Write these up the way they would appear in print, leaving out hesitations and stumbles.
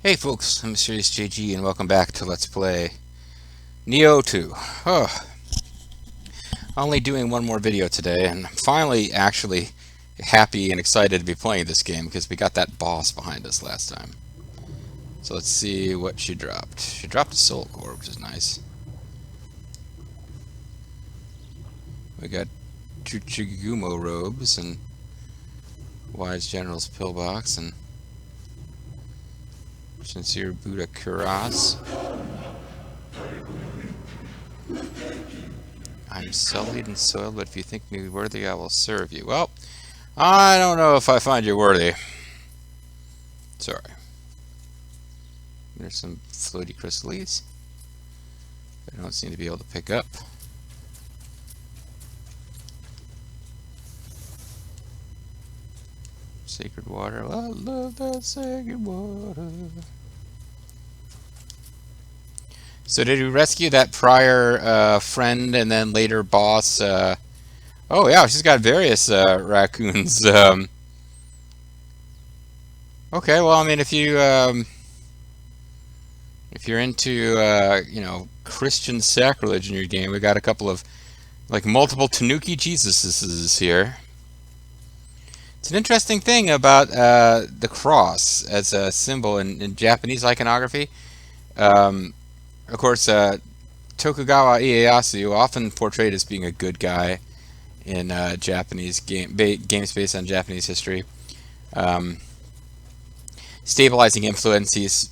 Hey folks, I'm Mysterious JG and welcome back to Let's Play Nioh 2. Oh, only doing one more video today, and I'm finally actually happy and excited to be playing this game because we got that boss behind us last time. So let's see what she dropped. She dropped a soul core, which is nice. We got Chuchigumo robes and Wise General's pillbox and Sincere Buddha Kuras. I'm sullied and soiled, but if you think me worthy, I will serve you. Well, I don't know if I find you worthy. Sorry. There's some floaty crystals I don't seem to be able to pick up. Sacred water. I love that sacred water. So did we rescue that prior friend and then later boss? Oh yeah, she's got various raccoons. Okay, well, I mean, if you're into Christian sacrilege in your game, we got a couple of like multiple Tanuki Jesuses here. It's an interesting thing about the cross as a symbol in Japanese iconography. Of course, Tokugawa Ieyasu, often portrayed as being a good guy in Japanese games based on Japanese history. Stabilizing influence, he's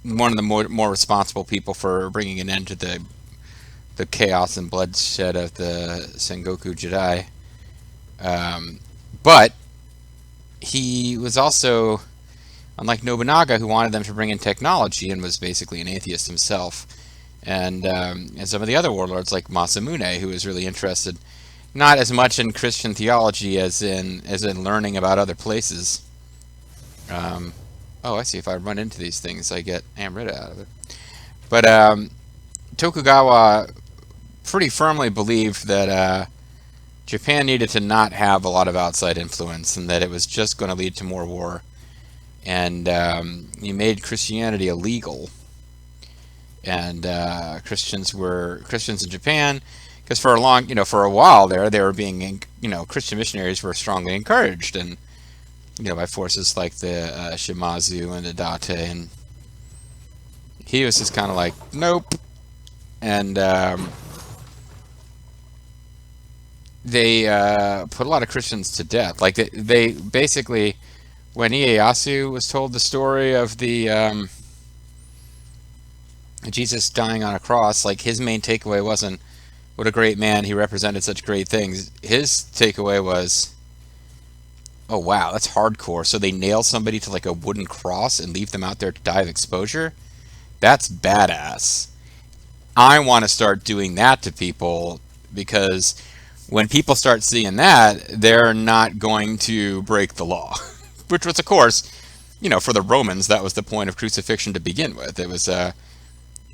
one of the more responsible people for bringing an end to the chaos and bloodshed of the Sengoku Jidai. But he was also, unlike Nobunaga, who wanted them to bring in technology and was basically an atheist himself, and some of the other warlords like Masamune, who was really interested not as much in Christian theology as in learning about other places. Oh, I see. If I run into these things, I get Amrita out of it. But Tokugawa pretty firmly believed that Japan needed to not have a lot of outside influence, and that it was just going to lead to more war. And he made Christianity illegal. And Christians in Japan, because for a while there, they were being, Christian missionaries were strongly encouraged, and by forces like the Shimazu and the Date, and he was just kind of like, nope. And they put a lot of Christians to death. Like they basically, when Ieyasu was told the story of the Jesus dying on a cross, like his main takeaway wasn't, what a great man, he represented such great things. His takeaway was, oh wow, that's hardcore. So they nail somebody to like a wooden cross and leave them out there to die of exposure? That's badass. I want to start doing that to people, because when people start seeing that, they're not going to break the law. Which was, of course, for the Romans, that was the point of crucifixion to begin with. It was a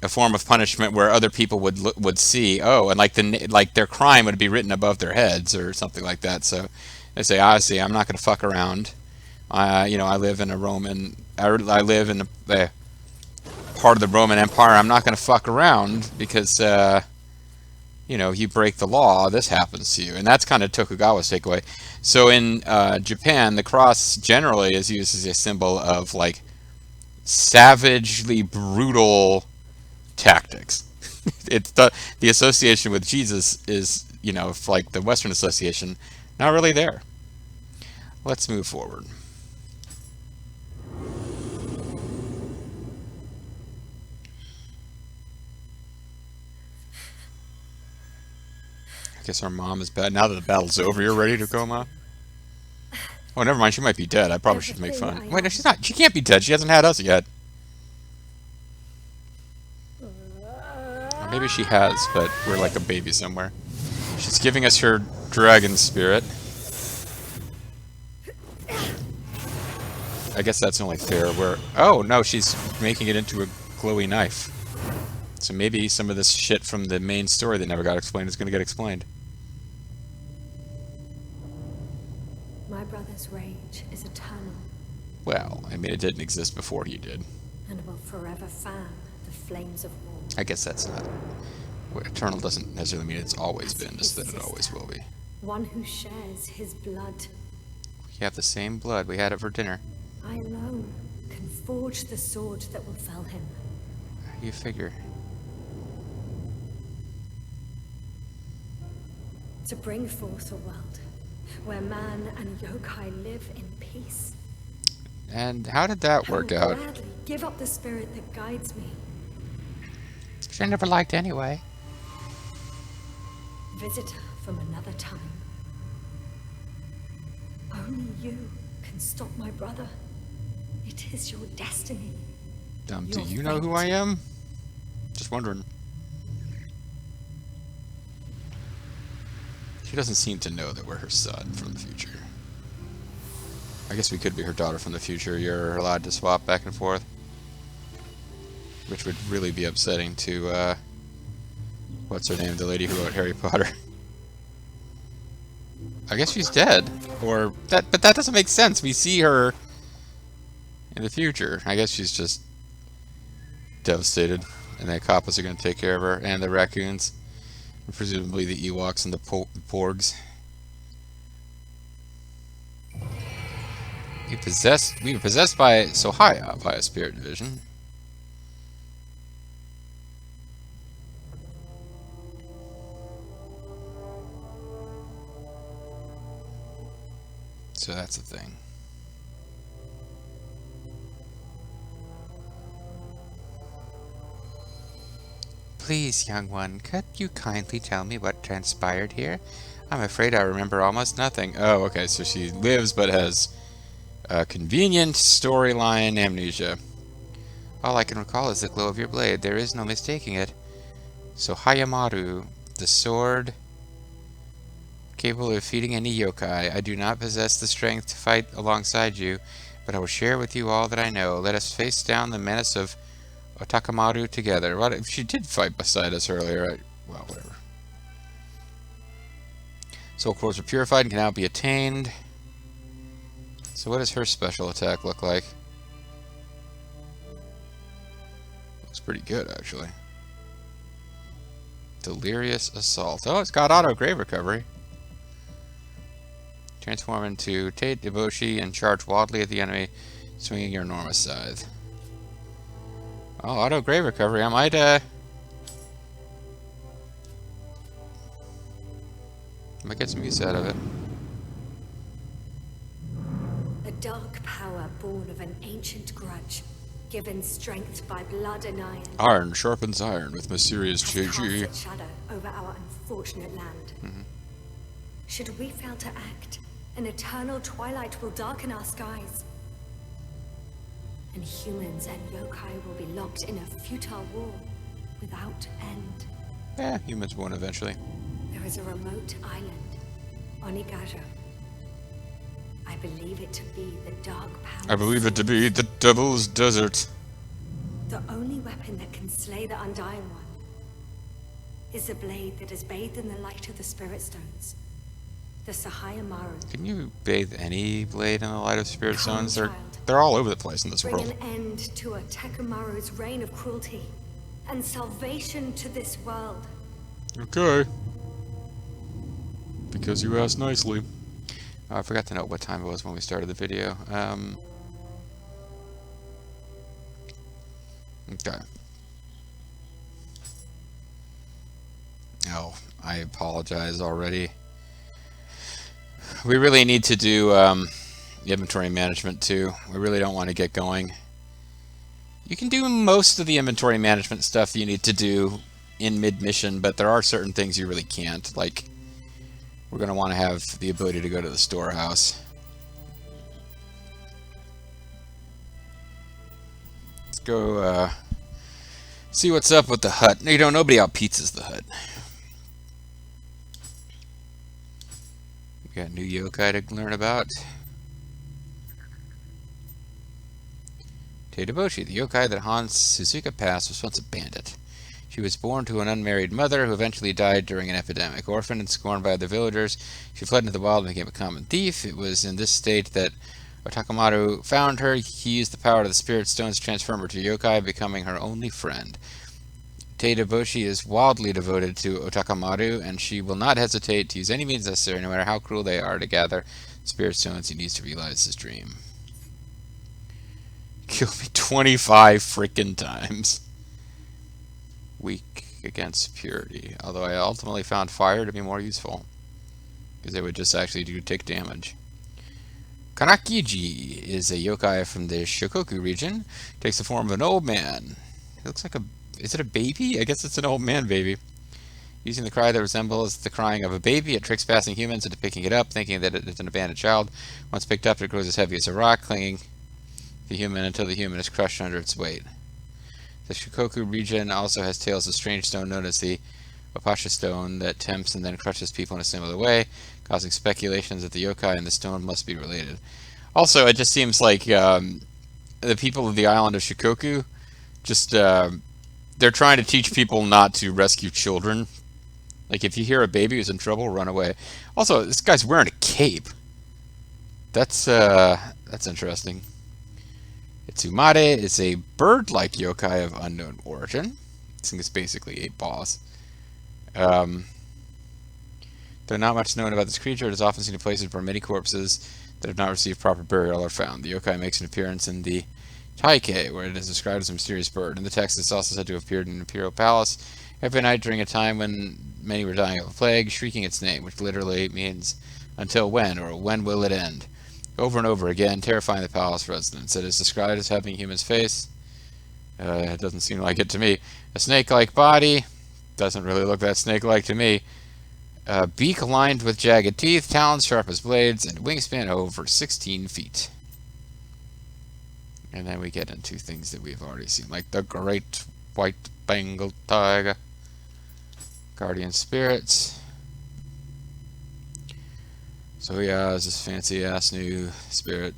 form of punishment where other people would see, oh, and like their crime would be written above their heads or something like that. So they say, I see, I'm not going to fuck around. I live in I live in a part of the Roman Empire. I'm not going to fuck around because, you break the law, this happens to you. And that's kind of Tokugawa's takeaway. So in Japan, the cross generally is used as a symbol of like savagely brutal tactics. It's the association with Jesus is, like the Western association, not really there. Let's move forward. I guess our mom is bad. Now that the battle's over, you're ready to go, Mom? Oh, never mind. She might be dead. I probably should make fun. Wait, no, she's not. She can't be dead. She hasn't had us yet. Or maybe she has, but we're like a baby somewhere. She's giving us her dragon spirit. I guess that's only fair. Oh, no, she's making it into a glowy knife. So maybe some of this shit from the main story that never got explained is going to get explained. My brother's rage is eternal. Well, I mean, it didn't exist before you did. and will forever fan the flames of war. I guess that's not... Eternal doesn't necessarily mean it's always As been, his just that it always sister, will be. one who shares his blood. We have the same blood. We had it for dinner. I alone can forge the sword that will fell him. You figure. To bring forth a world where man and yokai live in peace. And how did that work I will out? gladly give up the spirit that guides me. Which I never liked anyway. Visitor from another time. Only you can stop my brother. It is your destiny. Do Your you know who I fate. am? Just wondering. She doesn't seem to know that we're her son from the future. I guess we could be her daughter from the future. You're allowed to swap back and forth. Which would really be upsetting to, what's her name? The lady who wrote Harry Potter. I guess she's dead. Or, but that doesn't make sense. We see her in the future. I guess she's just devastated. And the Kappas are going to take care of her. And the raccoons. And presumably the Ewoks and the Porgs. We were possessed by Sohaya by a spirit division. So that's the thing. Please, young one, could you kindly tell me what transpired here? I'm afraid I remember almost nothing. Oh, okay, so she lives but has convenient storyline amnesia. All I can recall is the glow of your blade. There is no mistaking it. So Hayamaru, the sword capable of defeating any yokai. I do not possess the strength to fight alongside you, but I will share with you all that I know. Let us face down the menace of Otakamaru together. What if she did fight beside us earlier? Well, whatever. Soul cores are purified and can now be attained. So what does her special attack look like? Looks pretty good, actually. Delirious Assault. Oh, it's got auto grave recovery. Transform into Tate Deboshi and charge wildly at the enemy, swinging your enormous scythe. Oh, auto grave recovery. I might get some use out of it. A dark power born of an ancient grudge, given strength by blood and iron. Iron sharpens iron with mysterious Has cast JG. its shadow over our unfortunate land. Should we fail to act, an eternal twilight will darken our skies. And humans and yokai will be locked in a futile war without end. Yeah, humans won eventually. There is a remote island, Onigajo. I believe it to be the dark power. I believe it to be the Devil's Desert. The only weapon that can slay the Undying One is a blade that is bathed in the light of the Spirit Stones. The Sahayamaru. Can you bathe any blade in the light of spirit Come, stones? child. They're all over the place in this Bring world. an end to a Tekamaru's reign of cruelty and salvation to this world. Okay. Because you asked nicely. Oh, I forgot to note what time it was when we started the video. Okay. Oh, I apologize already. We really need to do inventory management too. We really don't want to get going. You can do most of the inventory management stuff you need to do in mid-mission, but there are certain things you really can't. Like, we're going to want to have the ability to go to the storehouse. Let's go see what's up with the hut. You know, nobody out pizzas the hut. We got new yokai to learn about. Teidaboshi, the yokai that haunts Suzuka Pass, was once a bandit. She was born to an unmarried mother who eventually died during an epidemic. Orphaned and scorned by other villagers, she fled into the wild and became a common thief. It was in this state that Otakamaru found her. He used the power of the spirit stones to transform her to yokai, becoming her only friend. Teidaboshi is wildly devoted to Otakamaru, and she will not hesitate to use any means necessary, no matter how cruel they are, to gather spirit stones he needs to realize his dream. Kill me 25 freaking times. Weak against purity. Although I ultimately found fire to be more useful, because it would just actually do tick damage. Kanakiji is a yokai from the Shikoku region. Takes the form of an old man. It looks like a... Is it a baby? I guess it's an old man baby. Using the cry that resembles the crying of a baby, it tricks passing humans into picking it up, thinking that it is an abandoned child. Once picked up, it grows as heavy as a rock, clinging to the human until the human is crushed under its weight. The Shikoku region also has tales of strange stone known as the Wapasha stone that tempts and then crushes people in a similar way, causing speculations that the yokai and the stone must be related. Also, it just seems like the people of the island of Shikoku just they're trying to teach people not to rescue children. Like, if you hear a baby who's in trouble, run away. Also, this guy's wearing a cape. That's interesting. Itsumare is a bird-like yokai of unknown origin. I think it's basically a boss. Though not much known about this creature, it is often seen in places where many corpses that have not received proper burial are found. The yokai makes an appearance in the Taike, where it is described as a mysterious bird. In the text, it's also said to have appeared in an imperial palace every night during a time when many were dying of a plague, shrieking its name, which literally means "until when" or "when will it end?" over and over again, terrifying the palace residents. It is described as having a human's face. It doesn't seem like it to me. A snake-like body. Doesn't really look that snake-like to me. Beak lined with jagged teeth, talons sharp as blades, and wingspan over 16 feet. And then we get into things that we've already seen, like the Great White Bengal Tiger, Guardian Spirits. So yeah, it's this fancy-ass new spirit.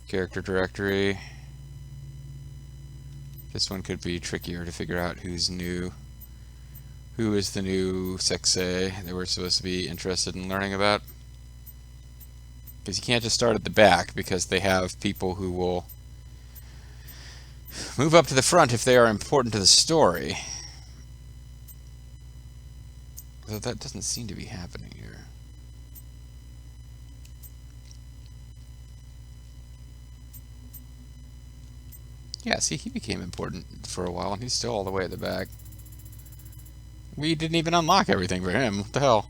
Character directory. This one could be trickier to figure out who's new. Who is the new sexay that we're supposed to be interested in learning about? Because you can't just start at the back, because they have people who will move up to the front if they are important to the story. Though that doesn't seem to be happening here. Yeah, see, he became important for a while, and he's still all the way at the back. We didn't even unlock everything for him. What the hell?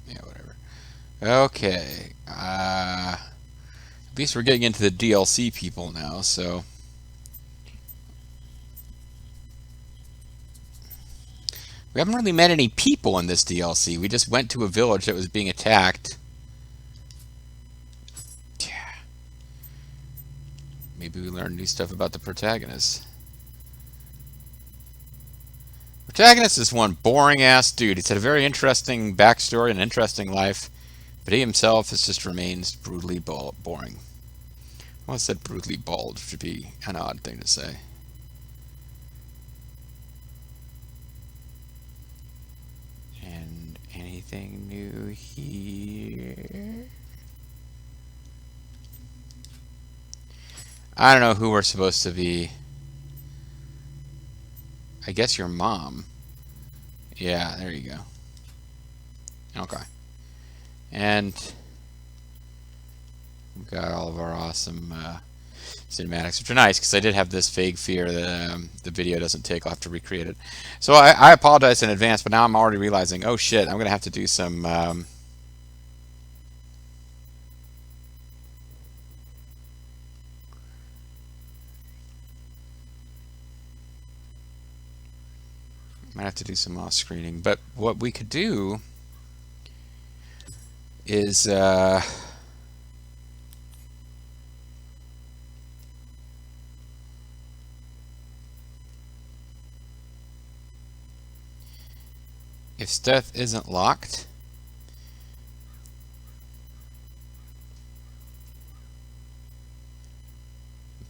Yeah, whatever. Okay. At least we're getting into the DLC people now, so... We haven't really met any people in this DLC. We just went to a village that was being attacked. Yeah. Maybe we learned new stuff about the protagonist. Protagonist is one boring-ass dude. He's had a very interesting backstory and interesting life, but he himself has just remains brutally boring. I almost said brutally bald, which would be an odd thing to say. And anything new here? I don't know who we're supposed to be. I guess your mom. Yeah, there you go. Okay. And we've got all of our awesome cinematics, which are nice, because I did have this vague fear that the video doesn't take. I'll have to recreate it. So I apologize in advance, but now I'm already realizing, oh shit, I'm going to have to do some... I have to do some off screening, but what we could do is If stuff isn't locked,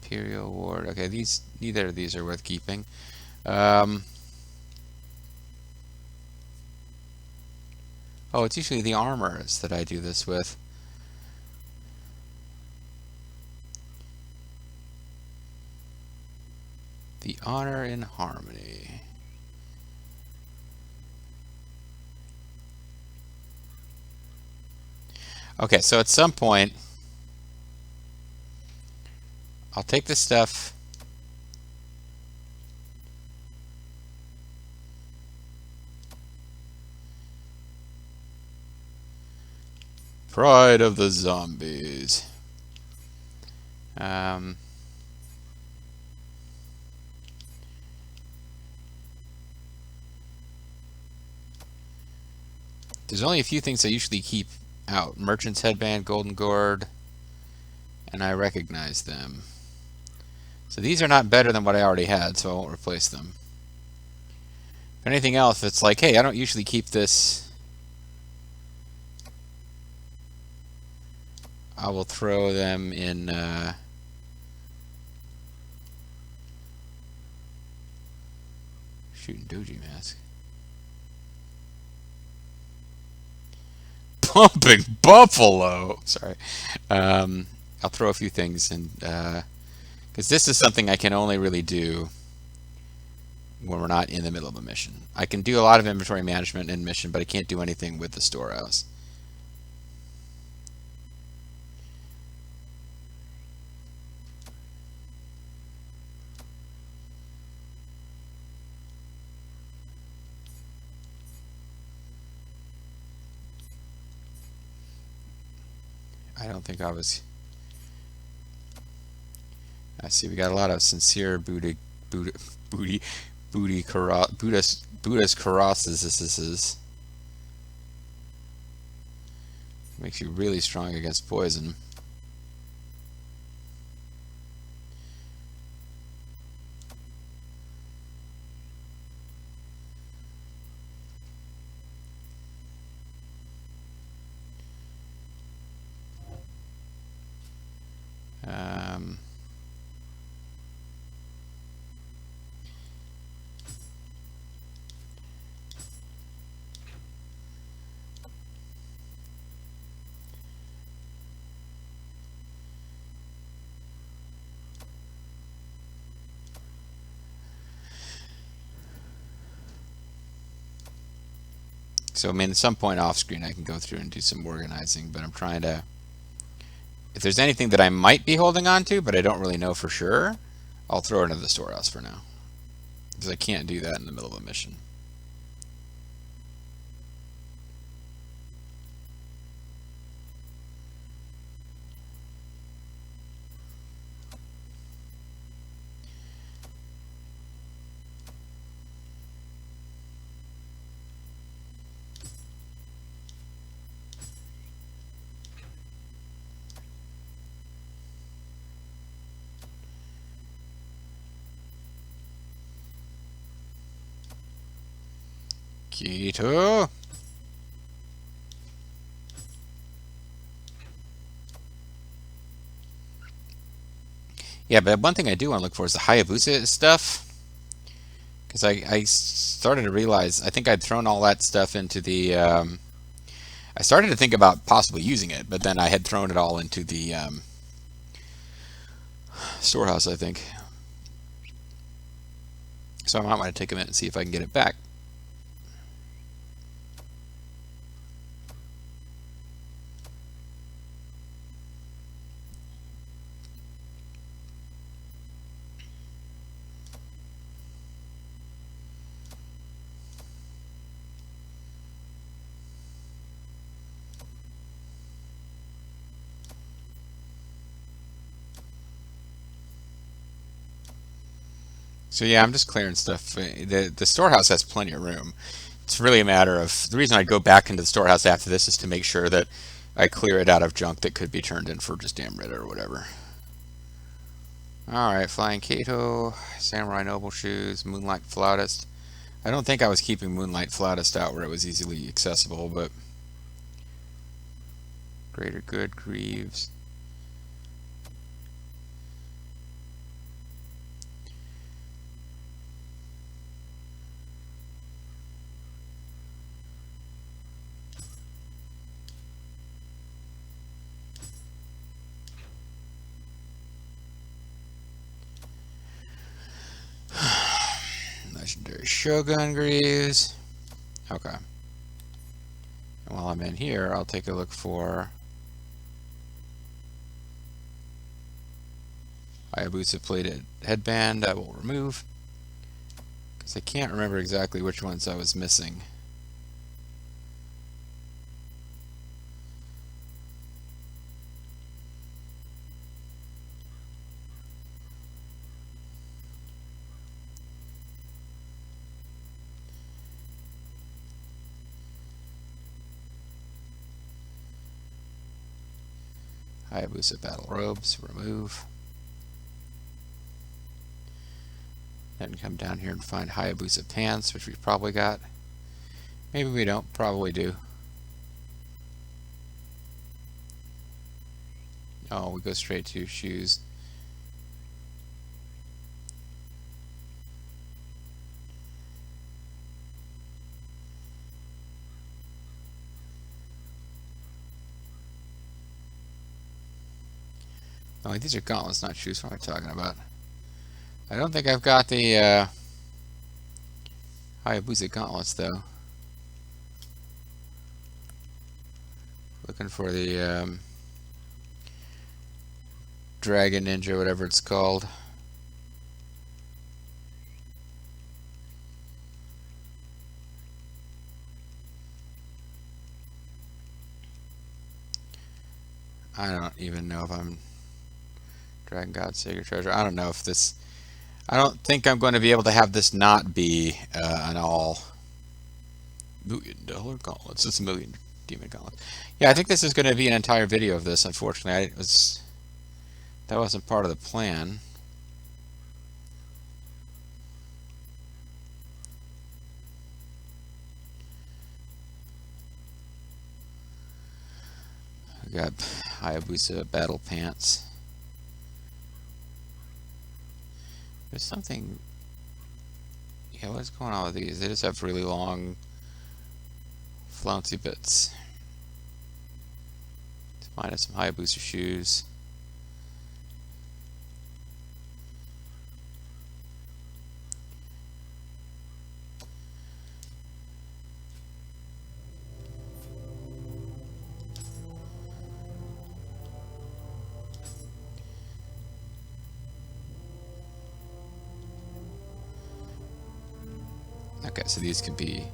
Imperial Ward. Okay, neither of these are worth keeping. Oh, it's usually the armors that I do this with. The Honor in Harmony. Okay, so at some point, I'll take this stuff. Pride of the Zombies. There's only a few things I usually keep out. Merchant's Headband, Golden Gourd, and I recognize them. So these are not better than what I already had, so I won't replace them. If anything else, it's like, hey, I don't usually keep this. I will throw them in shooting Doji Mask. Pumping Buffalo. Sorry. I'll throw a few things in because this is something I can only really do when we're not in the middle of a mission. I can do a lot of inventory management in mission, but I can't do anything with the storehouse. I don't think I was. I see we got a lot of sincere Buddhist karosses. Makes you really strong against poison. So, I mean, at some point off screen, I can go through and do some organizing, but I'm trying to. If there's anything that I might be holding on to, but I don't really know for sure, I'll throw it into the storehouse for now. Because I can't do that in the middle of a mission. Keto. Yeah, but one thing I do want to look for is the Hayabusa stuff. Because I started to realize, I think I'd thrown all that stuff into the... I started to think about possibly using it, but then I had thrown it all into the storehouse, I think. So I might want to take a minute and see if I can get it back. So yeah, I'm just clearing stuff. The storehouse has plenty of room. It's really a matter of the reason I'd go back into the storehouse after this is to make sure that I clear it out of junk that could be turned in for just damn rid or whatever. All right, Flying Kato, Samurai Noble Shoes, Moonlight Flautist. I don't think I was keeping Moonlight flattest out where it was easily accessible, but Greater Good, Greaves. Legendary Shogun Greaves. Okay. And while I'm in here, I'll take a look for Hayabusa plated headband. I will remove because I can't remember exactly which ones I was missing. Hayabusa battle robes, remove. Then come down here and find Hayabusa pants, which we've probably got. Maybe we don't, probably do. Oh, we go straight to shoes. Oh, these are gauntlets, not shoes. What am I talking about? I don't think I've got the Hayabusa gauntlets, though. Looking for the Dragon Ninja, whatever it's called. I don't even know if I'm Dragon God Sacred Treasure. I don't know if this. I don't think I'm going to be able to have this not be an all $1,000,000 gauntlets. It's a million demon gauntlets. Yeah, I think this is going to be an entire video of this. Unfortunately, that wasn't part of the plan. We got Hayabusa battle pants. There's something. Yeah, what's going on with these? They just have really long, flouncy bits. Let's find us some Hayabusa shoes. Okay, so these can be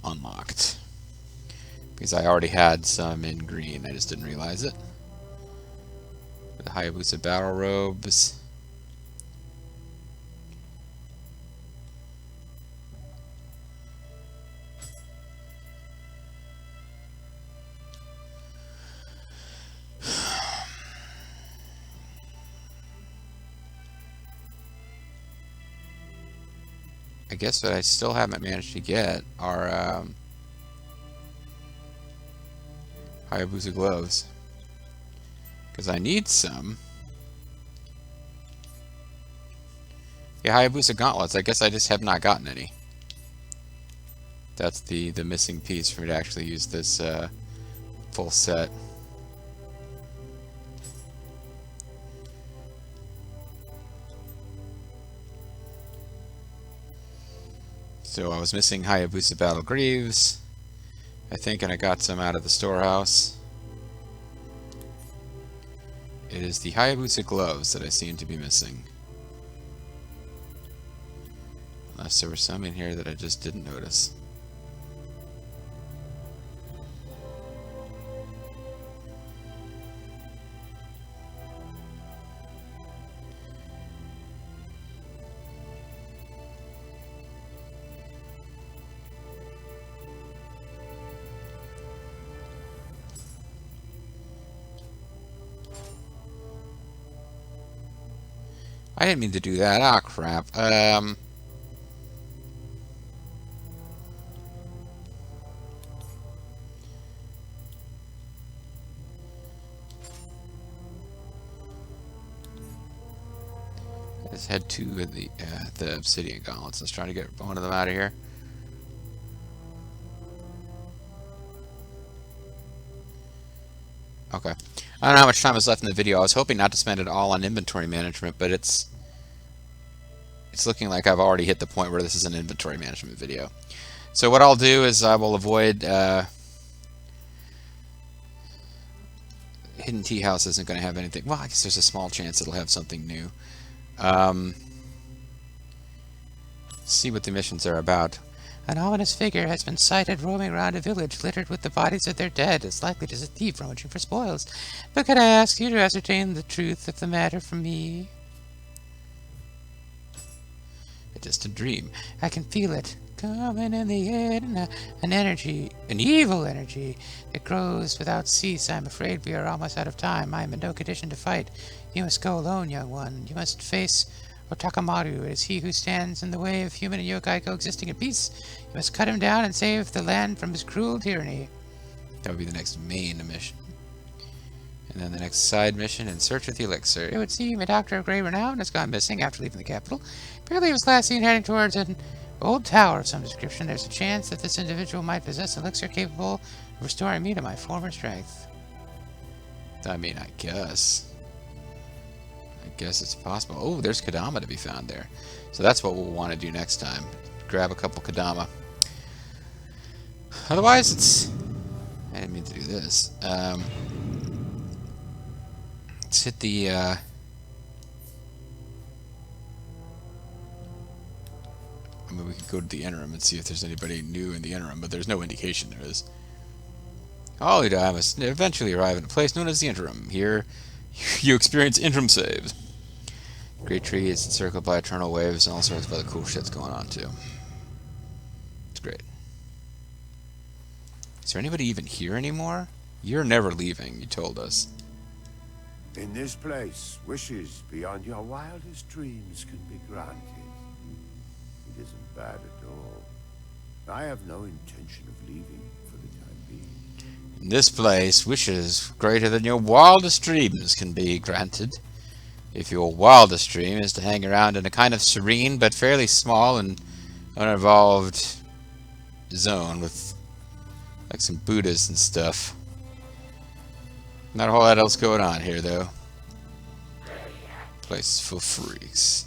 unlocked because I already had some in green. I just didn't realize it. The Hayabusa battle robes. I guess what I still haven't managed to get are Hayabusa gloves. Because I need some. Yeah, Hayabusa gauntlets. I guess I just have not gotten any. That's the missing piece for me to actually use this full set. So I was missing Hayabusa battle greaves, I think, and I got some out of the storehouse. It is the Hayabusa gloves that I seem to be missing. Unless there were some in here that I just didn't notice. I didn't mean to do that. Ah, crap. Let's head to the obsidian gauntlets. Let's try to get one of them out of here. Okay. I don't know how much time is left in the video. I was hoping not to spend it all on inventory management, but it's looking like I've already hit the point where this is an inventory management video. So what I'll do is I will avoid Hidden Tea House isn't going to have anything. Well, I guess there's a small chance it'll have something new. See what the missions are about. An ominous figure has been sighted roaming around a village littered with the bodies of their dead. It's likely to be a thief rummaging for spoils. But can I ask you to ascertain the truth of the matter from me? It's just a dream. I can feel it coming in the air, an energy, an evil energy that grows without cease. I'm afraid we are almost out of time. I am in no condition to fight. You must go alone, young one. You must face Otakamaru. It is he who stands in the way of human and yokai coexisting in peace. You must cut him down and save the land from his cruel tyranny. That would be the next main mission. And then the next side mission, in search of the elixir. It would seem a doctor of great renown has gone missing after leaving the capital. Apparently he was last seen heading towards an old tower of some description. There's a chance that this individual might possess an elixir capable of restoring me to my former strength. I mean, I guess it's possible. Oh, there's Kadama to be found there. So that's what we'll want to do next time. Grab a couple Kadama. Otherwise, it's... I didn't mean to do this. Let's hit the... I mean, we could go to the interim and see if there's anybody new in the interim, but there's no indication there is. All you do, I must eventually arrive in a place known as the interim. Here, you experience interim saves. Great tree is encircled by eternal waves and all sorts of other cool shit's going on too. It's great. Is there anybody even here anymore? You're never leaving, you told us. In this place, wishes beyond your wildest dreams can be granted. It isn't bad at all. I have no intention of leaving for the time being. In this place, wishes greater than your wildest dreams can be granted. If your wildest dream is to hang around in a kind of serene but fairly small and uninvolved zone with like some Buddhas and stuff. Not a whole lot else going on here though. Place for freaks.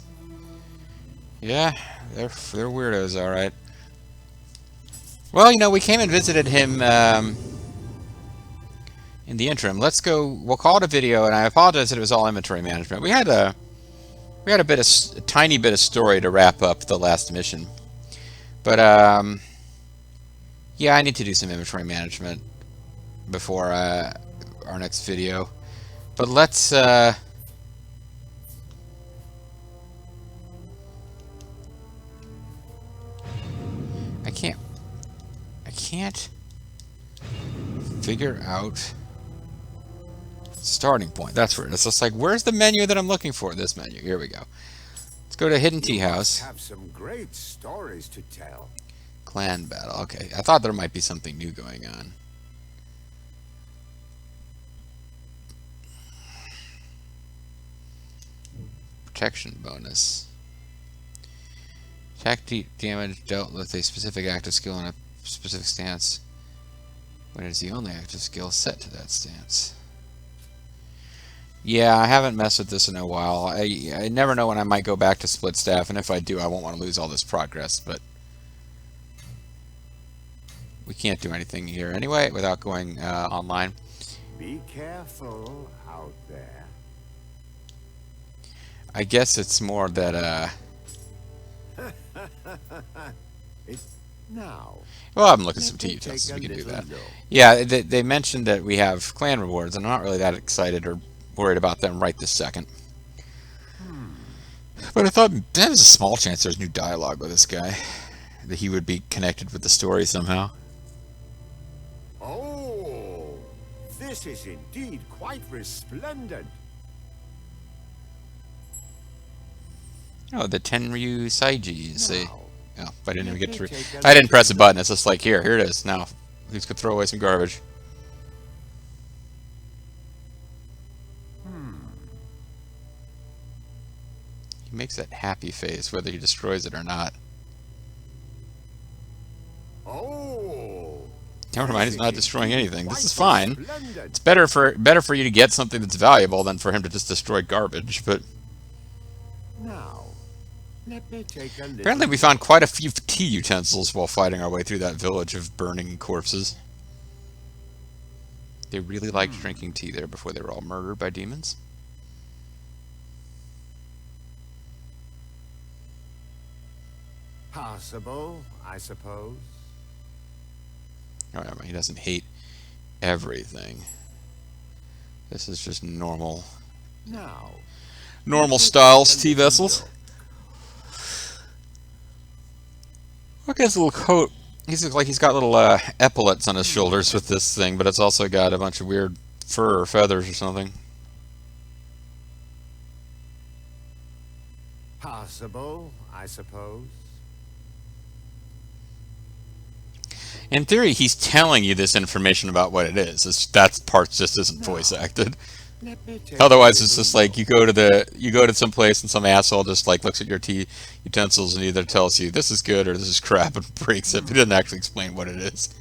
Yeah, they're weirdos, alright. Well, you know, we came and visited him in the interim. Let's go. We'll call it a video, and I apologize that it was all inventory management. We had a tiny bit of story to wrap up the last mission, but yeah, I need to do some inventory management before our next video. But let's I can't figure out starting point. That's where it's just like, where's the menu that I'm looking for? This menu. Here we go. Let's go to Hidden Tea House. Have some great stories to tell. Clan battle. Okay, I thought there might be something new going on. Protection bonus. Attack damage dealt with a specific active skill in a specific stance when it is the only active skill set to that stance. Yeah, I haven't messed with this in a while. I never know when I might go back to split staff, and if I do, I won't want to lose all this progress, but we can't do anything here anyway without going online. Be careful out there. I guess it's more that It's now. well, I'm looking at some tea utensils. We can do that. Yeah, they mentioned that we have clan rewards. I'm not really that excited or worried about them right this second. But I thought there was a small chance there's new dialogue with this guy, that he would be connected with the story somehow. Oh, this is indeed quite resplendent. Oh, the Tenryu Saiji. Say, Now, oh, I didn't even get to. let me take a I didn't look press a at button. It's just like here it is. Now, please could throw away some garbage. He makes that happy face whether he destroys it or not. Oh, Never mind, he's this not is destroying indeed anything. This quite is fine. resplendent. It's better for you to get something that's valuable than for him to just destroy garbage, but Now, let me take a little apparently we found quite a few tea utensils while fighting our way through that village of burning corpses. They really liked drinking tea there before they were all murdered by demons. passable, I suppose. Oh, never mind, he doesn't hate everything. This is just normal Now, style tea vessels. Look at his little coat. He's like he's got little epaulets on his shoulders with this thing, but it's also got a bunch of weird fur or feathers or something. passable, I suppose. In theory, he's telling you this information about what it is. That part just isn't voice acted. Let me take Otherwise, a it's just little like you go to some place and some asshole just like looks at your tea utensils and either tells you this is good or this is crap and breaks it, but he doesn't actually explain what it is.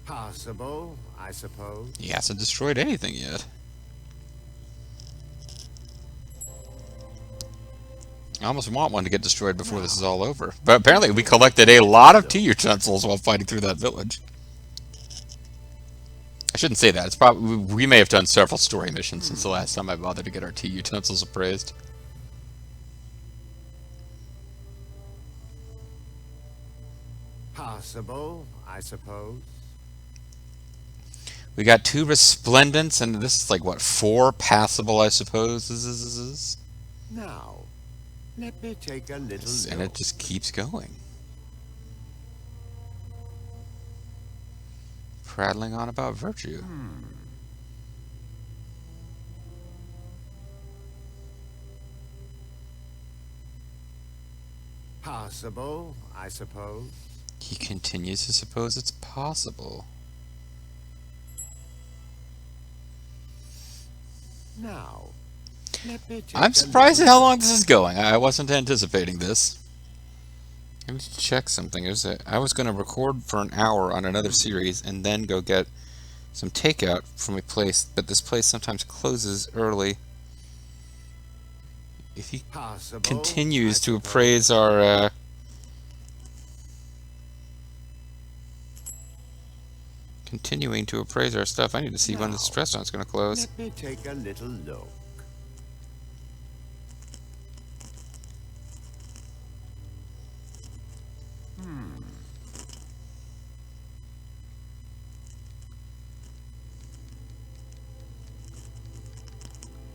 passable, I suppose. He hasn't destroyed anything yet. I almost want one to get destroyed before this is all over. But apparently we collected a lot of tea utensils while fighting through that village. I shouldn't say that. It's probably we may have done several story missions since the last time I bothered to get our tea utensils appraised. Passable, I suppose. We got 2 resplendents, and this is like what 4 passable, I suppose. Now, let me take a little And it look. just keeps going. Prattling on about virtue. Passable, I suppose. He continues to suppose it's possible. Now, let me take I'm a surprised at little how long this is going. I wasn't anticipating this. Let me check something. I was going to record for an hour on another series and then go get some takeout from a place, but this place sometimes closes early. If he passable, continues I to suppose. appraise our continuing to appraise our stuff, I need to see when this Now, restaurant's going to close. Let me take a little look.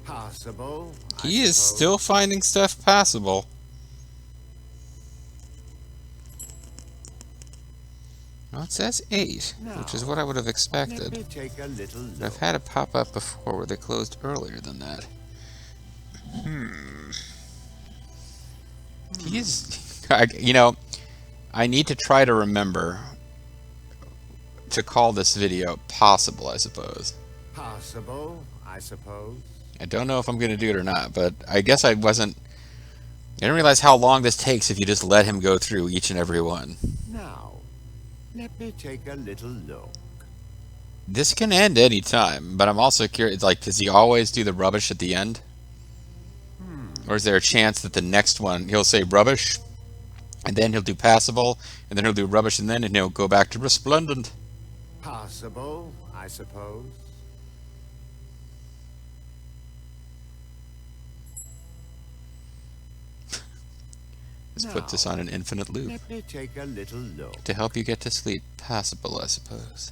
Passable, I He is suppose. still finding stuff passable. Well, it says 8, which is what I would have Let expected. me take a little But look. I've had it pop up before where they closed earlier than that. He is, I need to try to remember to call this video possible, I suppose. Passable, I suppose. I don't know if I'm going to do it or not, but I guess I didn't realize how long this takes if you just let him go through each and every one. Now, let me take a little look. This can end any time, but I'm also curious, like, does he always do the rubbish at the end? Or is there a chance that the next one, he'll say rubbish, and then he'll do passable, and then he'll do rubbish, and then he'll go back to resplendent? Passable, I suppose. Let's put this on an infinite loop. Let me take a little look. To help you get to sleep. Passable, I suppose.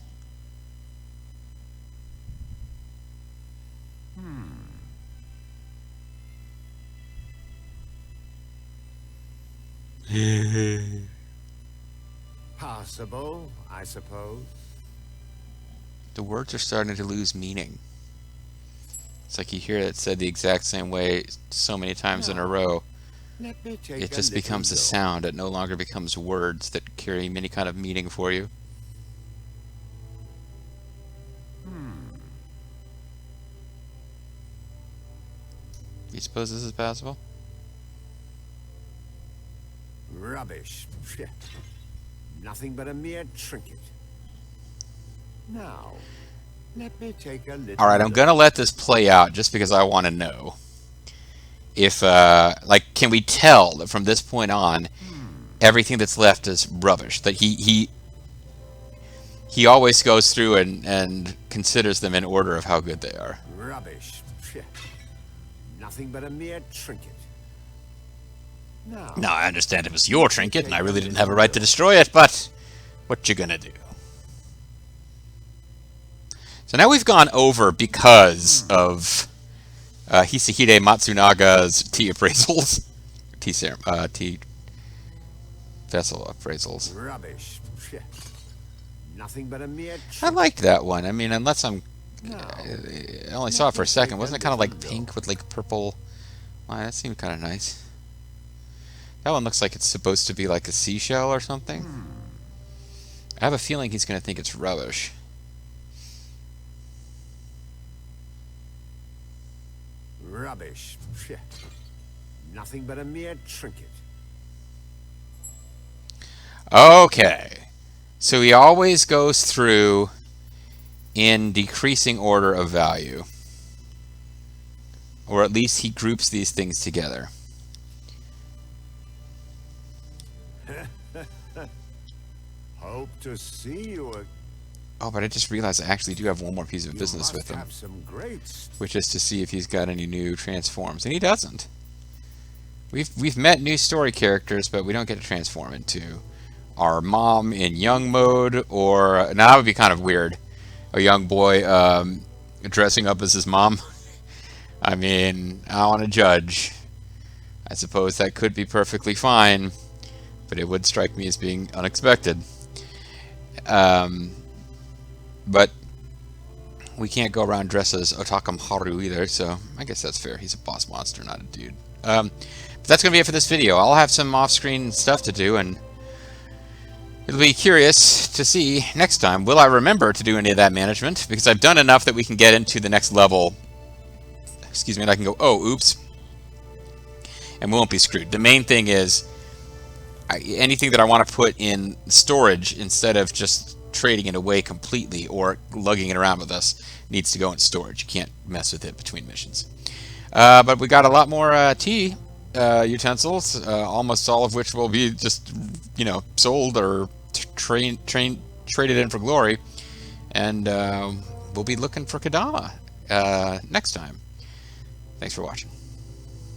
Passable, I suppose. The words are starting to lose meaning. It's like you hear it said the exact same way so many times in a row. Let me take It a just little becomes a look. sound. It no longer becomes words that carry any kind of meaning for you. You suppose this is passable? Rubbish. Nothing but a mere trinket. Now, let me take a little Alright, I'm look. gonna let this play out just because I want to know if, like, can we tell that from this point on, everything that's left is rubbish? That he always goes through and considers them in order of how good they are. Rubbish. Nothing but a mere trinket. Now, Now, I understand it was your trinket, and I really didn't have a right to destroy it, but what you gonna do? So now we've gone over because of Hisahide Matsunaga's tea appraisals, tea vessel appraisals. rubbish. Nothing but a mere I trinket. liked that one. I mean, unless I only saw it for a second. take Wasn't it a kind of like little pink with like purple? Wow, that seemed kind of nice. That one looks like it's supposed to be like a seashell or something. I have a feeling he's going to think it's rubbish. Rubbish. Nothing but a mere trinket. Okay. So he always goes through in decreasing order of value. Or at least he groups these things together. Hope to see you. Oh, but I just realized I actually do have one more piece of You business must with him, have some great which is to see if he's got any new transforms, and he doesn't. We've met new story characters, but we don't get to transform into our mom in young mode, or now that would be kind of weird. A young boy dressing up as his mom. I mean, I don't want to judge. I suppose that could be perfectly fine, but it would strike me as being unexpected. But we can't go around dressed as Otakam Haru either, so I guess that's fair. He's a boss monster, not a dude. But that's going to be it for this video. I'll have some off-screen stuff to do, and it'll be curious to see next time. Will I remember to do any of that management? Because I've done enough that we can get into the next level. Excuse me, and I can go, oh, oops. And we won't be screwed. The main thing is anything that I want to put in storage instead of just trading it away completely or lugging it around with us needs to go in storage. You can't mess with it between missions. But we got a lot more tea utensils, almost all of which will be just, sold or traded in for glory. And we'll be looking for Kadama next time. Thanks for watching.